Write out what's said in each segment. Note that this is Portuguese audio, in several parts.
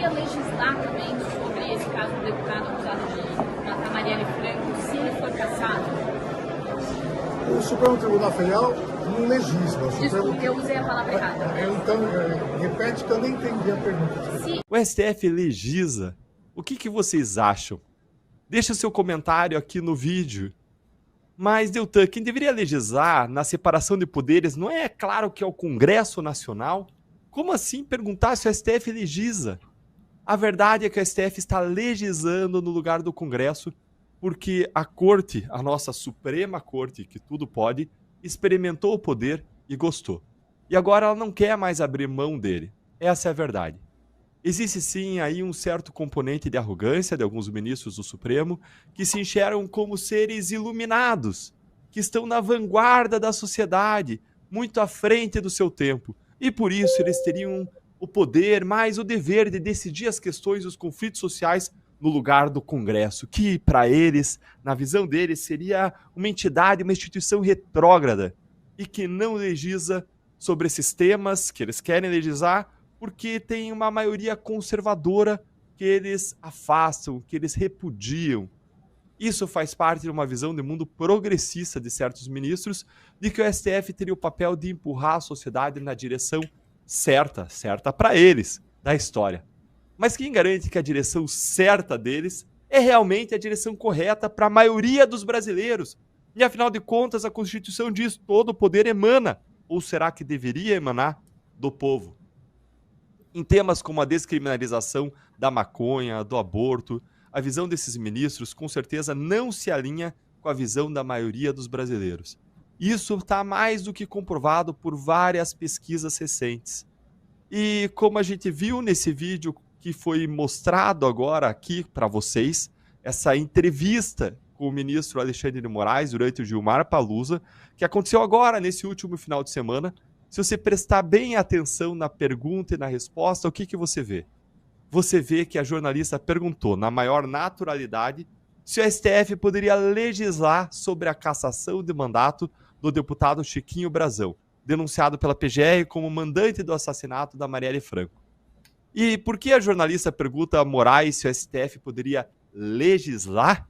deveria legislar também sobre esse caso do deputado acusado de matar Marielle Franco, se ele for cassado? O Supremo Tribunal Federal não legisla. Desculpe, eu usei a palavra errada. Então, repete que eu nem entendi a pergunta. Sim. O STF legisla. O que vocês acham? Deixa seu comentário aqui no vídeo. Mas, Deltan, quem deveria legislar na separação de poderes não é claro que é o Congresso Nacional? Como assim perguntar se o STF legisla? A verdade é que o STF está legislando no lugar do Congresso porque a Corte, a nossa Suprema Corte, que tudo pode, experimentou o poder e gostou. E agora ela não quer mais abrir mão dele. Essa é a verdade. Existe sim aí um certo componente de arrogância de alguns ministros do Supremo que se enxergam como seres iluminados, que estão na vanguarda da sociedade, muito à frente do seu tempo. E por isso eles teriam o poder, mais o dever de decidir as questões e os conflitos sociais no lugar do Congresso, que para eles, na visão deles, seria uma entidade, uma instituição retrógrada e que não legisla sobre esses temas que eles querem legislar, porque tem uma maioria conservadora que eles afastam, que eles repudiam. Isso faz parte de uma visão de mundo progressista de certos ministros, de que o STF teria o papel de empurrar a sociedade na direção certa para eles, da história. Mas quem garante que a direção certa deles é realmente a direção correta para a maioria dos brasileiros? E afinal de contas, a Constituição diz que todo o poder emana, ou será que deveria emanar, do povo? Em temas como a descriminalização da maconha, do aborto, a visão desses ministros com certeza não se alinha com a visão da maioria dos brasileiros. Isso está mais do que comprovado por várias pesquisas recentes. E como a gente viu nesse vídeo que foi mostrado agora aqui para vocês, essa entrevista com o ministro Alexandre de Moraes durante o Gilmar Palusa, que aconteceu agora nesse último final de semana. Se você prestar bem atenção na pergunta e na resposta, o que você vê? Você vê que a jornalista perguntou, na maior naturalidade, se o STF poderia legislar sobre a cassação de mandato do deputado Chiquinho Brazão, denunciado pela PGR como mandante do assassinato da Marielle Franco. E por que a jornalista pergunta a Moraes se o STF poderia legislar?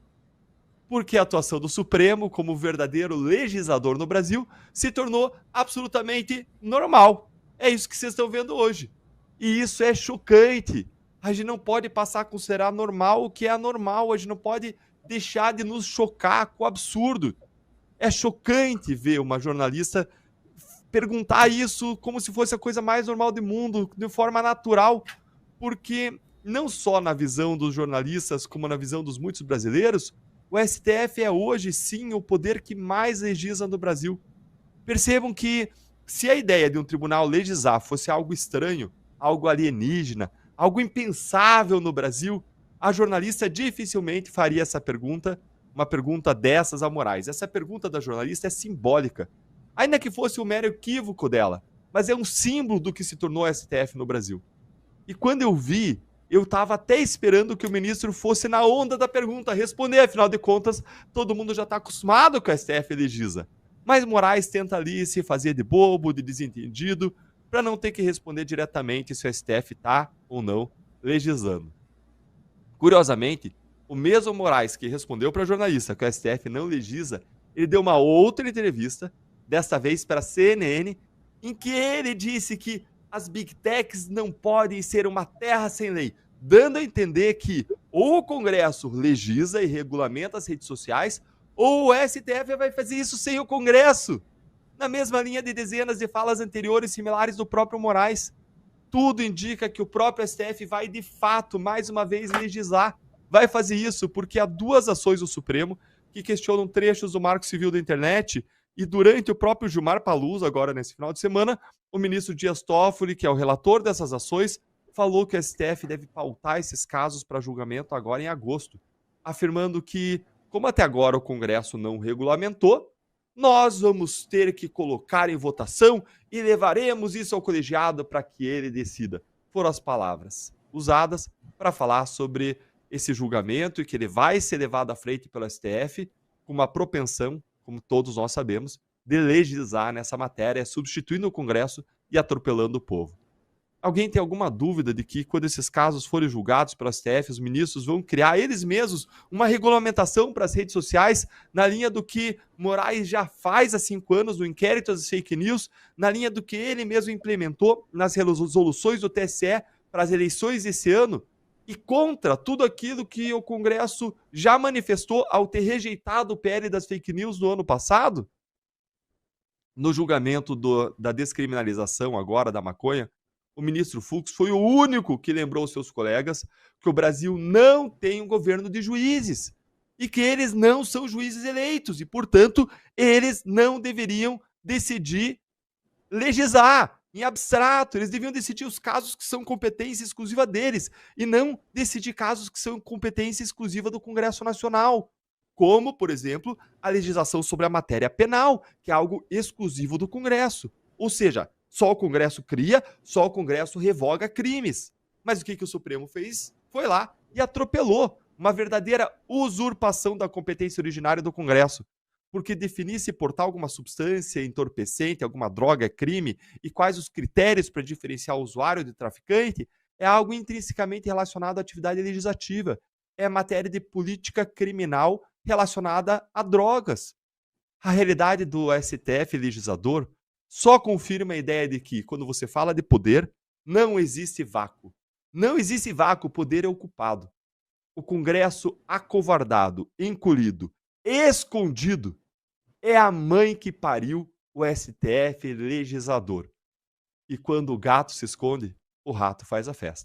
Porque a atuação do Supremo como verdadeiro legislador no Brasil se tornou absolutamente normal. É isso que vocês estão vendo hoje. E isso é chocante. A gente não pode passar a considerar normal o que é anormal. A gente não pode deixar de nos chocar com o absurdo. É chocante ver uma jornalista perguntar isso como se fosse a coisa mais normal do mundo, de forma natural, porque não só na visão dos jornalistas, como na visão dos muitos brasileiros, o STF é hoje, sim, o poder que mais legisla no Brasil. Percebam que, se a ideia de um tribunal legislar fosse algo estranho, algo alienígena, algo impensável no Brasil, a jornalista dificilmente faria essa pergunta, uma pergunta dessas a Moraes. Essa pergunta da jornalista é simbólica, ainda que fosse um mero equívoco dela, mas é um símbolo do que se tornou o STF no Brasil. E quando eu vi, eu estava até esperando que o ministro fosse na onda da pergunta responder, afinal de contas, todo mundo já está acostumado com o STF legisla. Mas Moraes tenta ali se fazer de bobo, de desentendido, para não ter que responder diretamente se o STF está ou não legislando. Curiosamente, o mesmo Moraes que respondeu para a jornalista que o STF não legisla, ele deu uma outra entrevista, desta vez para a CNN, em que ele disse que as Big Techs não podem ser uma terra sem lei, dando a entender que ou o Congresso legisla e regulamenta as redes sociais, ou o STF vai fazer isso sem o Congresso. Na mesma linha de dezenas de falas anteriores similares do próprio Moraes. Tudo indica que o próprio STF vai, de fato, mais uma vez legislar. Vai fazer isso porque há duas ações do Supremo que questionam trechos do Marco Civil da Internet. E durante o próprio Gilmar Palusa, agora nesse final de semana, o ministro Dias Toffoli, que é o relator dessas ações, falou que o STF deve pautar esses casos para julgamento agora em agosto, afirmando que, como até agora o Congresso não regulamentou, nós vamos ter que colocar em votação e levaremos isso ao colegiado para que ele decida. Foram as palavras usadas para falar sobre esse julgamento e que ele vai ser levado à frente pelo STF com uma propensão, como todos nós sabemos, de legislar nessa matéria, substituindo o Congresso e atropelando o povo. Alguém tem alguma dúvida de que, quando esses casos forem julgados pelo STF, os ministros vão criar eles mesmos uma regulamentação para as redes sociais, na linha do que Moraes já faz há 5 anos no inquérito às fake news, na linha do que ele mesmo implementou nas resoluções do TSE para as eleições desse ano, e contra tudo aquilo que o Congresso já manifestou ao ter rejeitado o PL das fake news do ano passado? No julgamento da descriminalização agora da maconha, o ministro Fux foi o único que lembrou aos seus colegas que o Brasil não tem um governo de juízes e que eles não são juízes eleitos e, portanto, eles não deveriam decidir legislar em abstrato. Eles deviam decidir os casos que são competência exclusiva deles e não decidir casos que são competência exclusiva do Congresso Nacional, como, por exemplo, a legislação sobre a matéria penal, que é algo exclusivo do Congresso. Ou seja, só o Congresso cria, só o Congresso revoga crimes. Mas o que o Supremo fez? Foi lá e atropelou uma verdadeira usurpação da competência originária do Congresso. Porque definir se portar alguma substância entorpecente, alguma droga é crime, e quais os critérios para diferenciar o usuário de traficante, é algo intrinsecamente relacionado à atividade legislativa. É matéria de política criminal relacionada a drogas. A realidade do STF legislador só confirma a ideia de que, quando você fala de poder, não existe vácuo. Não existe vácuo, o poder é ocupado. O Congresso acovardado, encolhido, escondido, é a mãe que pariu o STF legislador. E quando o gato se esconde, o rato faz a festa.